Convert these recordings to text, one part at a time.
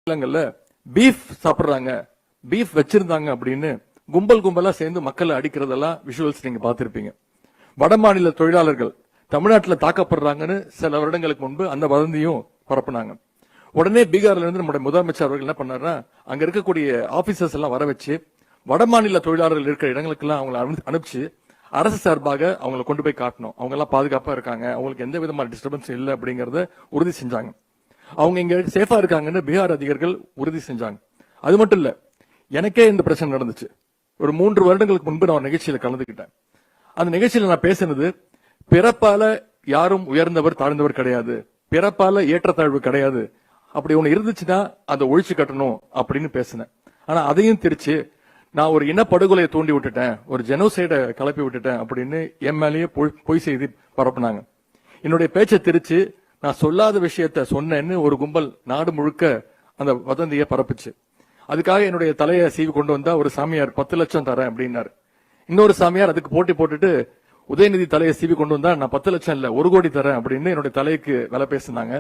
மாநிலங்கள்ல பீஃப் சாப்பிடுறாங்க, பீஃப் வச்சிருந்தாங்க அப்படின்னு கும்பல் கும்பலா சேர்ந்து மக்களை அடிக்கிறதெல்லாம் விஷுவல்ஸ் நீங்க பார்த்திருப்பீங்க. வட மாநில தொழிலாளர்கள் தமிழ்நாட்டில் தாக்கப்படுறாங்கன்னு சில வருடங்களுக்கு முன்பு அந்த வதந்தியும் பரப்புனாங்க. உடனே பீகார்ல இருந்து நம்முடைய முதலமைச்சர் அவர்கள் என்ன பண்ணாருன்னா, அங்க இருக்கக்கூடிய ஆபீசர்ஸ் எல்லாம் வர வச்சு வட மாநில தொழிலாளர்கள் இருக்கிற இடங்களுக்கெல்லாம் அவங்களை அனுப்பிச்சு அரசு சார்பாக அவங்களை கொண்டு போய் காட்டணும், அவங்க எல்லாம் பாதுகாப்பா இருக்காங்க, அவங்களுக்கு எந்த விதமான டிஸ்டர்பன்ஸ் இல்லை அப்படிங்கறத உறுதி செஞ்சாங்க. அவங்க இங்க சேஃபா இருக்காங்கன்னு பீகார் அதிகாரிகள் உறுதி செஞ்சாங்க. அது மட்டும் இல்ல, எனக்கே இந்த பிரச்சனை நடந்துச்சு. ஒரு 3 வருடங்களுக்கு முன்பு நான் நிகழ்ச்சியில கலந்துக்கிட்டேன். அந்த நிகழ்ச்சியில நான் பேசினது, பிறப்பால யாரும் உயர்ந்தவர் தாழ்ந்தவர் கிடையாது, பிறப்பால ஏற்றத்தாழ்வு கிடையாது, அப்படி ஒண்ணு இருந்துச்சுன்னா அதை ஒழிச்சு கட்டணும் அப்படின்னு பேசினேன். ஆனா அதையும் திரிச்சு நான் ஒரு இனப்படுகொலையை தூண்டி விட்டுட்டேன், ஒரு ஜெனோசைட கிளப்பி விட்டுட்டேன் அப்படின்னு என் மேலேயே பொய் செய்தி பரப்புனாங்க. என்னுடைய பேச்சை திரிச்சு நான் சொல்லாத விஷயத்த சொன்னேன்னு ஒரு கும்பல் நாடு முழுக்க அந்த வதந்தியை பரப்புச்சு. அதுக்காக என்னுடைய தலையை சீவி கொண்டு வந்தா ஒரு சாமியார் 10 லட்சம் தரேன் அப்படின்னாரு. இன்னொரு சாமியார் அதுக்கு போட்டி போட்டுட்டு உதயநிதி தலையை சீவி கொண்டு வந்தா நான் 10 லட்சம் இல்ல 1 கோடி தரேன் அப்படின்னு என்னுடைய தலைக்கு விலை பேசினாங்க.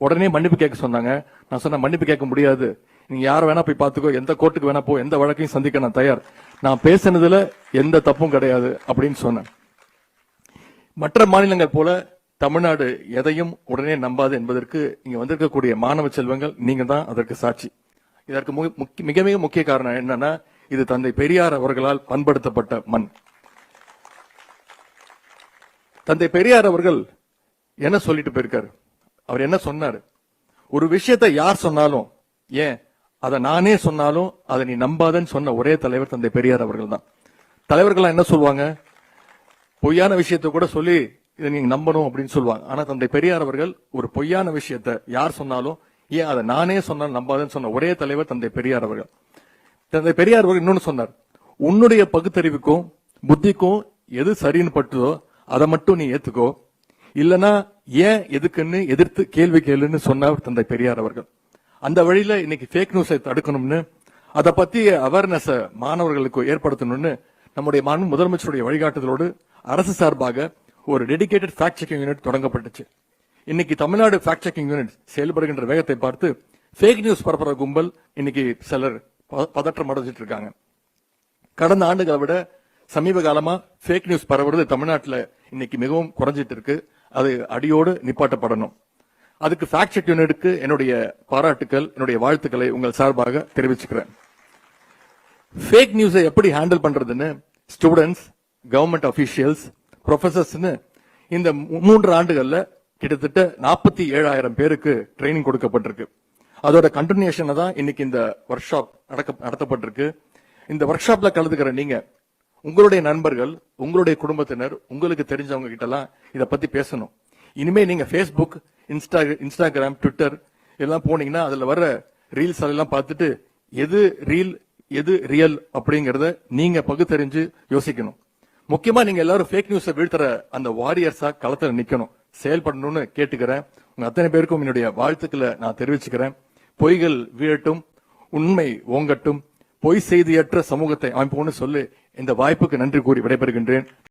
உடனே மன்னிப்பு கேட்க சொன்னாங்க. நான் சொன்ன மன்னிப்பு கேட்க முடியாது, நீங்க யார வேணா போய் பாத்துக்கோ, எந்த கோர்ட்டுக்கு வேணா போ, எந்த வழக்கையும் சந்திக்க நான் தயார், நான் பேசினதுல எந்த தப்பும் கிடையாது அப்படின்னு சொன்னேன். மற்ற மாநிலங்கள் போல தமிழ்நாடு எதையும் உடனே நம்பாது என்பதற்கு இங்க வந்திருக்கக்கூடிய மாணவ செல்வங்கள் நீங்க தான் அதற்கு சாட்சி. இதற்கு மிக மிக முக்கிய காரணம் என்னன்னா, இது தந்தை பெரியார் அவர்களால் பண்படுத்தப்பட்ட மண். தந்தை பெரியார் அவர்கள் என்ன சொல்லிட்டு போயிருக்காரு, அவர் என்ன சொன்னாரு, ஒரு விஷயத்தை யார் சொன்னாலும், ஏன் அதை நானே சொன்னாலும் அதை நீ நம்பாதன்னு சொன்ன ஒரே தலைவர் தந்தை பெரியார் அவர்கள் தான். தலைவர்கள்லாம் என்ன சொல்லுவாங்க, பொய்யான விஷயத்தை கூட சொல்லி இதை நீங்க நம்பணும் அப்படின்னு சொல்லுவாங்க. ஆனா தந்தை பெரியார் அவர்கள் ஒரு பொய்யான விஷயத்த யார் சொன்னாலும், ஏன் அதை நானே சொன்னாலும் நம்பாதன்னு சொன்ன ஒரே தலைவர் தந்தை பெரியார் அவர்கள். தந்தை பெரியார் அவர்கள் இன்னொன்னு சொன்னார், உன்னுடைய பகுத்தறிவுக்கும் புத்திக்கும் எது சரின்னு பட்டுதோ அதை மட்டும் நீ ஏத்துக்கோ, இல்லனா ஏன் எதுக்குன்னு எதிர்த்து கேள்வி கேளுன்னு சொன்னார் தந்தை பெரியார் அவர்கள். அந்த வழியில இன்னைக்கு ஃபேக் நியூஸை தடுக்கணும்னு, அதை பத்தி அவேர்னஸ் மாணவர்களுக்கு ஏற்படுத்தணும்னு நம்முடைய முதலமைச்சருடைய வழிகாட்டுதலோடு அரசு சார்பாக ஒரு டெடிகேட்டட் ஃபேக்ட் செக்கிங் யூனிட் தொடங்கப்பட்டுச்சு. இன்னைக்கு தமிழ்நாடு ஃபேக்ட் செக்கிங் யூனிட் செயல்படுகின்ற வேகத்தை பார்த்து ஃபேக் நியூஸ் பரப்புற கும்பல் இன்னைக்கு சிலர் பதற்றம் அடைஞ்சிட்டு இருக்காங்க. கடந்த ஆண்டுகளை விட சமீப காலமா ஃபேக் நியூஸ் பரவுறது தமிழ்நாட்டில் இன்னைக்கு மிகவும் குறைஞ்சிட்டு இருக்கு. அது அடியோடு நிப்பாட்டப்படணும். அதுக்கு ஃபேக்ட் செக் யூனிட்டுக்கு என்னுடைய பாராட்டுக்கள், என்னுடைய வாழ்த்துக்களை உங்கள் சார்பாக தெரிவிச்சுக்கிறேன். ஃபேக் நியூஸை எப்படி ஹேண்டில் பண்றதுன்னு ஸ்டூடெண்ட்ஸ், கவர்மெண்ட் அபிஷியல்ஸ், ப்ரொஃபசர்ஸ்னு இந்த 3 ஆண்டுகள்ல கிட்டத்தட்ட 47,000 பேருக்கு ட்ரைனிங் கொடுக்கப்பட்டிருக்கு. அதோட கண்டினியூஷன் தான் இன்னைக்கு இந்த ஒர்க் ஷாப் நடத்தப்பட்டிருக்கு. இந்த ஒர்க் ஷாப்ல கலந்துக்கிற நீங்க, உங்களுடைய நண்பர்கள், உங்களுடைய குடும்பத்தினர், உங்களுக்கு தெரிஞ்சவங்க கிட்ட எல்லாம் இதை பத்தி பேசணும். இனிமே நீங்க ஃபேஸ்புக், இன்ஸ்டாகிராம், ட்விட்டர் எல்லாம் போனீங்கன்னா அதுல வர ரீல்ஸ் எல்லாம் பார்த்துட்டு எது ரீல் எது ரியல் அப்படிங்கறத நீங்க பகுத்தறிஞ்சு யோசிக்கணும். முக்கியமா நீங்க எல்லாரும் ஃபேக் நியூஸை வீழ்த்துற அந்த வாரியர்ஸா களத்துல நிக்கணும், செயல்படணும்னு கேட்டுக்கிறேன். உங்க அத்தனை பேருக்கும் என்னுடைய வாழ்த்துக்களை நான் தெரிவிச்சுக்கிறேன். பொய்கள் வீழட்டும், உண்மை ஓங்கட்டும், பொய் செய்தியற்ற சமூகத்தை அமைப்போம்னு சொல்லி இந்த வாய்ப்புக்கு நன்றி கூறி விடைபெறுகின்றேன்.